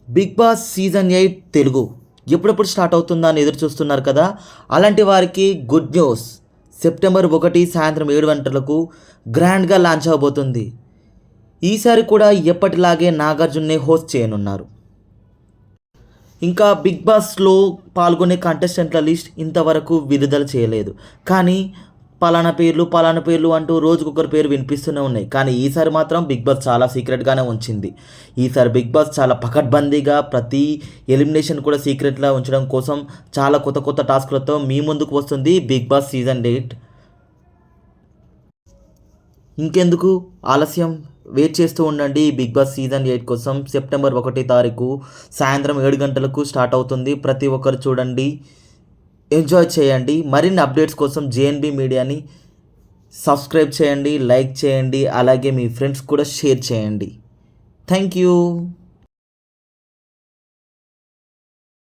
Big boss season 8 Telugu ఎప్పుడెప్పుడు start అవుతుందా అని ఎదురు చూస్తున్నారు కదా. అలాంటి వారికి గుడ్ న్యూస్. సెప్టెంబర్ 1 సాయంత్రం 7 గంటలకు గ్రాండ్గా లాంచ్ అవబోతుంది. ఈసారి కూడా ఎప్పటిలాగే నాగార్జున్నే హోస్ట్ చేయనున్నారు. ఇంకా బిగ్ బాస్లో పాల్గొనే కంటెస్టెంట్ల లిస్ట్ ఇంతవరకు విడుదల చేయలేదు. కానీ పలానా పేర్లు అంటూ రోజుకొకరి పేరు వినిపిస్తూనే ఉన్నాయి. కానీ ఈసారి మాత్రం బిగ్ బాస్ చాలా సీక్రెట్గానే ఉంచింది. ఈసారి బిగ్ బాస్ చాలా పకడ్బందీగా ప్రతి ఎలిమినేషన్ కూడా సీక్రెట్గా ఉంచడం కోసం చాలా కొత్త కొత్త టాస్క్లతో మీ ముందుకు వస్తుంది బిగ్ బాస్ సీజన్ 8. ఇంకెందుకు ఆలస్యం, వెయిట్ చేస్తూ ఉండండి. బిగ్ బాస్ సీజన్ 8 కోసం సెప్టెంబర్ 1 సాయంత్రం 7 గంటలకు స్టార్ట్ అవుతుంది. ప్రతి ఒక్కరు చూడండి, ఎంజాయ్ చేయండి. మరిన్ని అప్డేట్స్ కోసం జేఎన్బీ మీడియాని సబ్స్క్రైబ్ చేయండి, లైక్ చేయండి, అలాగే మీ ఫ్రెండ్స్ కూడా షేర్ చేయండి. Thank you.